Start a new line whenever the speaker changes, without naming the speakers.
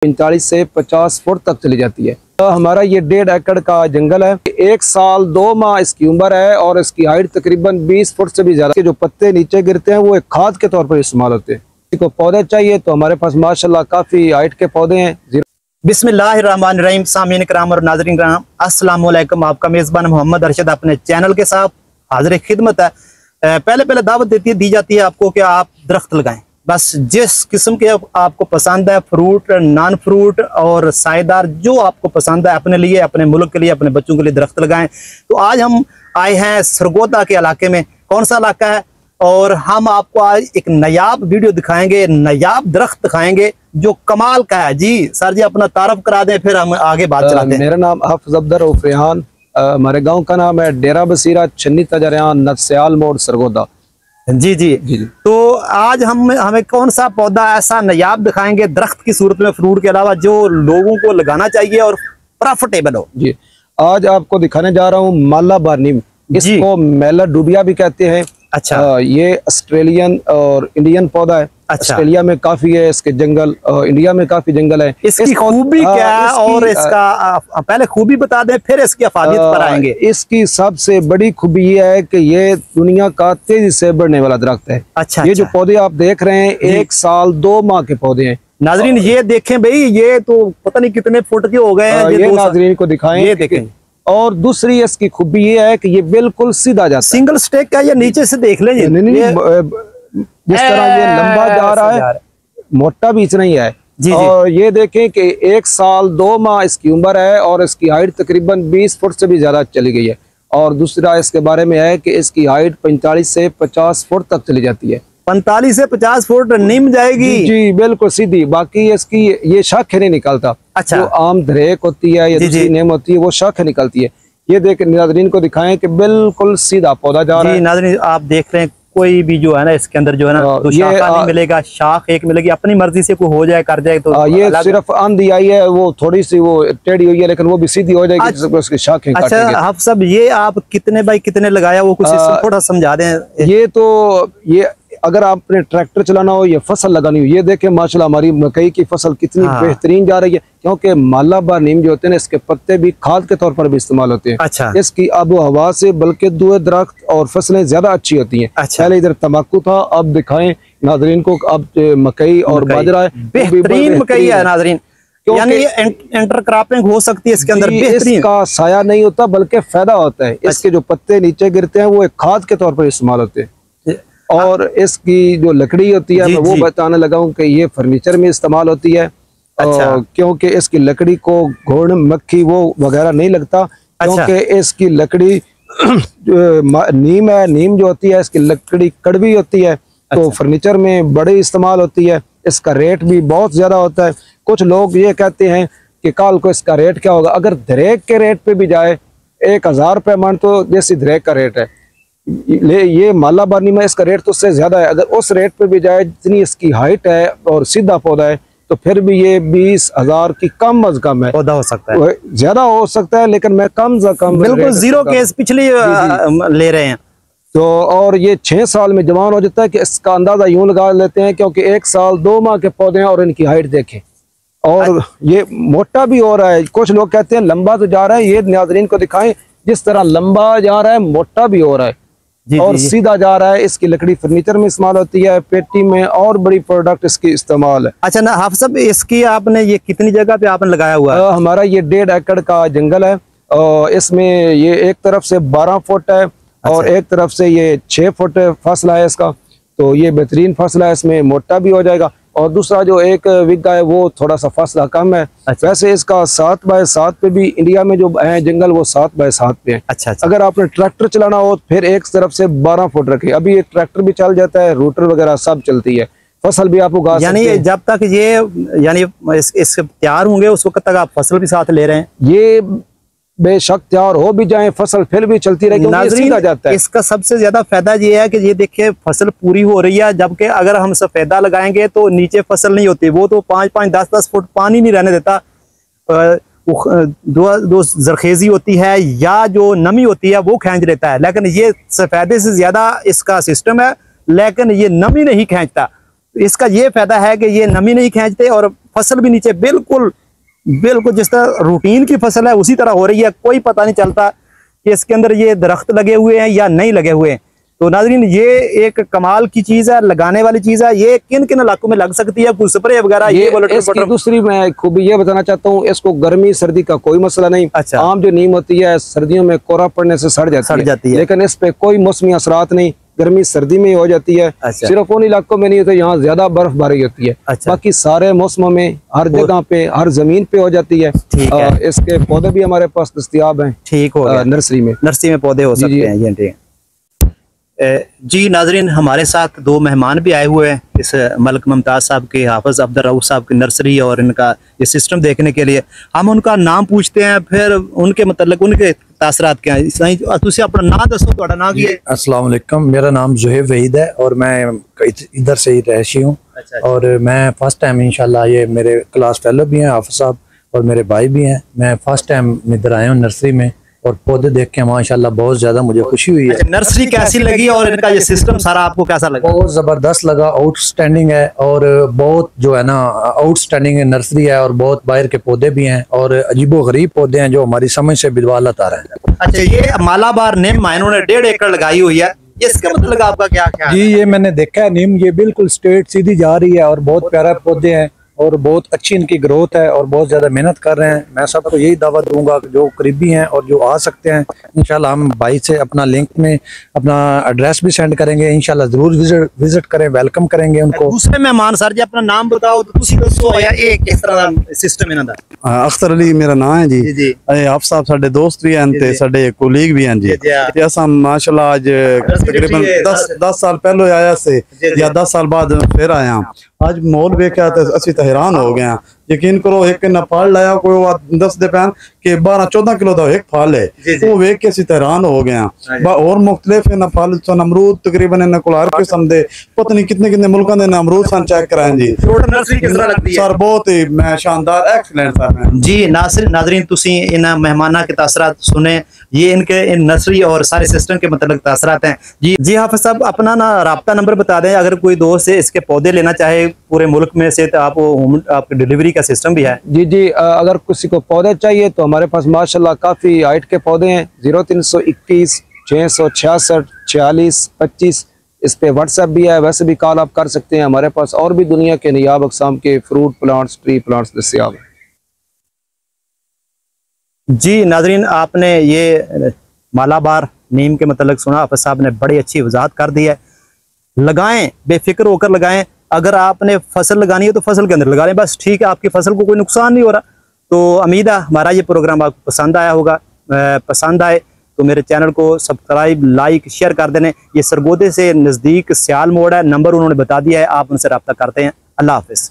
45 से 50 फुट तक चली जाती है। तो हमारा ये 1.5 एकड़ का जंगल है। 1 साल 2 माह इसकी उम्र है और इसकी हाइट तकरीबन 20 फुट से भी ज्यादा। के जो पत्ते नीचे गिरते हैं वो एक खाद के तौर पर इस्तेमाल होते हैं। किसी को पौधे चाहिए तो हमारे पास माशाल्लाह काफी हाइट के पौधे हैं।
बिस्मिल्लाहिर्रहमानिर्रहीम। सामीन कराम और नाज़रीन कराम, अस्सलाम वालेकुम। आपका मेज़बान मोहम्मद अरशद अपने चैनल के साथ हाजिर खिदमत है। पहले दावत दी जाती है आपको कि आप दरख्त लगाएं। बस जिस किस्म के आपको पसंद है, फ्रूट, नॉन फ्रूट और सायेदार, जो आपको पसंद है अपने लिए, अपने मुल्क के लिए, अपने बच्चों के लिए दरख्त लगाएं। तो आज हम आए हैं सरगोदा के इलाके में। कौन सा इलाका है? और हम आपको आज एक नायाब वीडियो दिखाएंगे, नायाब दरख्त दिखाएंगे जो कमाल का है। जी सर जी, अपना तारफ करा दें, फिर हम आगे बात चलाते हैं।
मेरा नाम हाफिज अब्दुर रऊफ रेहान, हमारे गांव का नाम है डेरा बसीरा, छन्नी तजरियान, नदस्याल मोड़, सरगोदा।
जी जी जी। तो आज हमें कौन सा पौधा ऐसा नायाब दिखाएंगे दरख्त की सूरत में, फ्रूट के अलावा, जो लोगों को लगाना चाहिए और प्रॉफिटेबल हो? जी,
आज आपको दिखाने जा रहा हूँ मालाबार नीम। इसको मेलाडुबिया भी कहते हैं।
अच्छा।
ये ऑस्ट्रेलियन और इंडियन पौधा है।
अच्छा।
ऑस्ट्रेलिया में काफी है इसके जंगल, इंडिया में काफी जंगल है।
इसकी खूबी क्या है और इसका पहले खूबी बता दें, फिर इसकी अफादियत पर आएंगे।
इसकी सबसे बड़ी खूबी ये है कि ये दुनिया का तेजी से बढ़ने वाला दरख्त है।
अच्छा।
ये जो पौधे आप देख रहे हैं 1 साल 2 माह के पौधे हैं।
नाजरीन ये देखें भाई, ये तो पता नहीं कितने फुट के हो गए हैं।
ये नाजरीन को दिखाएं,
ये देखें।
और दूसरी इसकी खूबी ये है कि ये बिल्कुल सीधा जाता है।
सिंगल स्टेक का, या नीचे से देख लें,
जिस तरह ये लंबा जा रहा है, मोटा भी इतना ही है।
जी
और ये देखें कि 1 साल 2 माह इसकी उम्र है और इसकी हाइट तकरीबन 20 फुट से भी ज्यादा चली गई है। और दूसरा इसके बारे में है कि इसकी हाइट 45 से 50 फुट तक चली जाती है।
45 से 50 फुट नीम जाएगी?
जी बिल्कुल सीधी। बाकी इसकी ये शाखें नहीं निकलता।
अच्छा।
जो आम धरेक होती है या दूसरी नीम होती है वो शाखें निकलती है। ये देख नाज़रीन को दिखाएं कि बिल्कुल सीधा पौधा जा रहा है।
नाज़रीन आप देख रहे हैं, कोई भी जो है ना इसके अंदर जो है ना तो शाखा नहीं मिलेगा, शाख एक मिलेगी। अपनी मर्जी से कोई हो जाए कर जाए तो
ये सिर्फ आंधी आई है, वो थोड़ी सी वो टेढ़ी हुई है, लेकिन वो भी सीधी हो जाएगी। उसकी शाखें
अच्छा आप सब, ये आप कितने बाई कितने लगाया, वो कुछ थोड़ा समझा दें।
ये तो ये अगर आपने ट्रैक्टर चलाना हो, ये फसल लगानी हो, ये देखें माशाल्लाह हमारी मकई की फसल कितनी बेहतरीन जा रही है। क्योंकि मालाबार नीम जो होते हैं ना, इसके पत्ते भी खाद के तौर पर भी इस्तेमाल होते हैं। अच्छा। इसकी आबो हवा से बल्कि दुए दरख्त और फसलें ज्यादा अच्छी होती हैं। अच्छा। पहले इधर तम्बाकू था, अब दिखाएं नाजरीन को, अब मकई और बाजरा है।
बेहतरीन मकई है नाजरीन, यानी इंटरक्रॉपिंग हो सकती है इसके अंदर।
इसका साया नहीं होता बल्कि फायदा होता है। इसके जो पत्ते नीचे गिरते हैं वो एक खाद के तौर पर इस्तेमाल होते हैं। और इसकी जो लकड़ी होती है, मैं वो बताने लगा हूँ कि ये फर्नीचर में इस्तेमाल होती है। अच्छा। क्योंकि इसकी लकड़ी को घुन, मक्खी वो वगैरह नहीं लगता। अच्छा। क्योंकि इसकी लकड़ी नीम है, नीम जो होती है इसकी लकड़ी कड़वी होती है। अच्छा। तो फर्नीचर में बड़ी इस्तेमाल होती है। इसका रेट भी बहुत ज्यादा होता है। कुछ लोग ये कहते हैं कि कल को इसका रेट क्या होगा। अगर धरेक के रेट पे भी जाए 1000 रुपये मन, तो जैसी धरेक का रेट है, ये मालाबार नीम में इसका रेट तो उससे ज्यादा है। अगर उस रेट पे भी जाए जितनी इसकी हाइट है और सीधा पौधा है, तो फिर भी ये 20,000 की कम अज कम है।
पौधा हो सकता है,
ज्यादा हो सकता है, लेकिन मैं कम से कम
बिल्कुल जीरो केस पिछली ले रहे हैं।
तो और ये 6 साल में जवान हो जाता है। कि इसका अंदाजा यूं लगा लेते हैं, क्योंकि 1 साल 2 माह के पौधे हैं और इनकी हाइट देखें, और ये मोटा भी हो रहा है। कुछ लोग कहते हैं लंबा तो जा रहा है, ये नाज़रीन को दिखाएं जिस तरह लंबा जा रहा है, मोटा भी हो रहा है और सीधा जा रहा है। इसकी लकड़ी फर्नीचर में इस्तेमाल होती है, पेटी में और बड़ी प्रोडक्ट इसकी इस्तेमाल है। अच्छा
ना हाफिज साहब, इसकी आपने ये कितनी जगह पे आपने लगाया हुआ है?
हमारा ये 1.5 एकड़ का जंगल है। इसमें ये एक तरफ से 12 फुट है। अच्छा। और एक तरफ से ये 6 फुट फासला है इसका। तो ये बेहतरीन फासला है, इसमें मोटा भी हो जाएगा। और दूसरा जो 1 बीघा है वो थोड़ा सा फासला कम है। अच्छा। वैसे इसका 7 बाय 7 पे भी इंडिया में जो है जंगल वो 7 बाय 7 पे है। अच्छा। अगर आपने ट्रैक्टर चलाना हो फिर एक तरफ से 12 फुट रखे। अभी ये ट्रैक्टर भी चल जाता है, रूटर वगैरह सब चलती है, फसल भी आप उगा सकते हैं।
यानी जब तक ये यानी इसके तैयार होंगे उस वक्त तक आप फसल भी साथ ले रहे हैं?
ये बेशक तैयार हो भी जाए फसल फिर भी चलती रहेगी। जाता है।
इसका सबसे ज्यादा फायदा ये है कि ये देखिए फसल पूरी हो रही है, जबकि अगर हम सफेदा लगाएंगे तो नीचे फसल नहीं होती, वो तो 5-5, 10-10 फुट पानी नहीं रहने देता। दो जरखेजी होती है या जो नमी होती है वो खींच लेता है, लेकिन ये सफेदे से ज्यादा इसका सिस्टम है, लेकिन ये नमी नहीं खींचता। इसका ये फायदा है कि ये नमी नहीं खींचते और फसल भी नीचे बिल्कुल बिल्कुल जिस तरह रूटीन की फसल है उसी तरह हो रही है। कोई पता नहीं चलता कि इसके अंदर ये दरख्त लगे हुए हैं या नहीं लगे हुए हैं। तो नाज़रीन, ये एक कमाल की चीज़ है, लगाने वाली चीज़ है। ये किन किन इलाकों में लग सकती है, कुछ स्प्रे वगैरह?
इसकी दूसरी मैं खूबी ये बताना चाहता हूँ, इसको गर्मी सर्दी का कोई मसला नहीं।
अच्छा।
आम जो नीम होती है सर्दियों में कोरा पड़ने से सड़ जाती है, लेकिन इस पे कोई मौसमी असरात नहीं, गर्मी सर्दी में हो जाती है।
अच्छा।
सिर्फ उन इलाकों में नहीं होता, यहाँ ज्यादा बर्फबारी होती है।
अच्छा।
बाकी सारे मौसमों में हर जगह पे हर जमीन पे हो जाती है। इसके पौधे भी हमारे पास दस्तयाब हैं।
ठीक हो,
नर्सरी में
पौधे हो सकते हैं ये। ठीक जी नाजरीन, हमारे साथ दो मेहमान भी आए हुए हैं इस मलिक मुमताज़ साहब के, हाफिज़ अब्दुल रऊफ साहब की नर्सरी और इनका ये सिस्टम देखने के लिए। हम उनका नाम पूछते हैं, फिर उनके मतलब उनके तासरात क्या हैं। तुझे अपना नाम दसो, ਤੁਹਾਡਾ नाम ਕੀ है?
अस्सलाम वालेकुम, मेरा नाम ज़ुहैब वहीद है और मैं इधर से ही रहशी हूँ। और मैं फर्स्ट टाइम इंशाल्लाह, ये मेरे क्लास फेलो भी हैं हाफिज़ साहब और मेरे भाई भी हैं, मैं फर्स्ट टाइम इधर आया हूँ नर्सरी में और पौधे देख के माशाल्लाह बहुत ज्यादा मुझे खुशी हुई है।
अच्छा, नर्सरी कैसी लगी और इनका ये सिस्टम सारा आपको कैसा लगा?
बहुत जबरदस्त लगा, आउटस्टैंडिंग है और बहुत जो है ना आउटस्टैंडिंग नर्सरी है और बहुत बाहर के पौधे भी हैं और अजीबो गरीब पौधे हैं जो हमारी समझ से बिलवालत आ रहे हैं।
अच्छा, ये मालाबार नीम इन्होंने 1.5 एकड़ लगाई हुई है, इसका मतलब आपका क्या ख्याल?
जी, ये मैंने देखा है, नीम ये बिल्कुल स्ट्रेट सीधी जा रही है और बहुत प्यारा पौधे हैं और बहुत अच्छी इनकी ग्रोथ है और बहुत ज़्यादा मेहनत कर रहे हैं। मैं सबको यही दावत दूंगा जो करीबी हैं और जो आ सकते हैं, इंशाल्लाह हम भाई से अपना लिंक में अपना एड्रेस भी सेंड करेंगे, इंशाल्लाह ज़रूर विजिट करें, वेलकम करेंगे उनको।
दूसरे मेहमान सर जी अपना नाम बताओ तो तुसी दसो या ये किस तरह का सिस्टम इन्हां दा?
अख्तर अली मेरा नाम है जी।
जी
आप साहब साडे दोस्त भी हैं ते साडे कोलीग भी हैं जी। ते असां माशाल्लाह आज तकरीबन 10 साल पहले आया से या 10 साल बाद फिर आया। आज मोल वेख्या तो असी तो हैरान हो गए। यकीन करो, एक न फल लाया कोई दस दे पैन के 12-14 किलो का एक फल है, वो वेख के असी हैरान हो गए। और मुख्तलिफ न फल सन अमरूद तकरीबन इन को हर किस्म दे पता नहीं कितने कितने मुल्कों के अमरूद सन चेक कराए जी। सर बहुत ही मैं शानदार एक्सीलेंट सर
जी। नाज़रीन तुसी इन मेहमाना के तासरात सुने, ये इनके इन नर्सरी और सारे सिस्टम के मतलब तासरात हैं जी। जी हाफिज़ साहब, अपना ना राब्ता नंबर बता दें, अगर कोई दोस्त से इसके पौधे लेना चाहे पूरे मुल्क में से, तो आपकी डिलीवरी का सिस्टम भी है?
जी, अगर किसी को पौधे चाहिए तो हमारे पास माशाल्लाह काफ़ी हाइट के पौधे हैं। 0321 666 46 25 इस पे व्हाट्सएप भी है, वैसे भी कॉल आप कर सकते हैं। हमारे पास और भी दुनिया के नियाब अक़साम के फ्रूट प्लांट्स, ट्री प्लांट्स दस्तयाब हैं।
जी नाज़रीन, आपने ये मालाबार नीम के मतलब सुना, हाफिज़ साहब ने बड़ी अच्छी वजाहत कर दी है। लगाएं, बेफिक्र होकर लगाएं। अगर आपने फसल लगानी है तो फसल के अंदर लगा लें, बस ठीक है, आपकी फसल को कोई नुकसान नहीं हो रहा। तो उम्मीद है हमारा ये प्रोग्राम आपको पसंद आया होगा। पसंद आए तो मेरे चैनल को सब्सक्राइब, लाइक, शेयर कर देने। ये सरगोदे से नज़दीक सियाल मोड़ है, नंबर उन्होंने बता दिया है, आप उनसे रब्ता करते हैं। अल्लाह हाफिज़।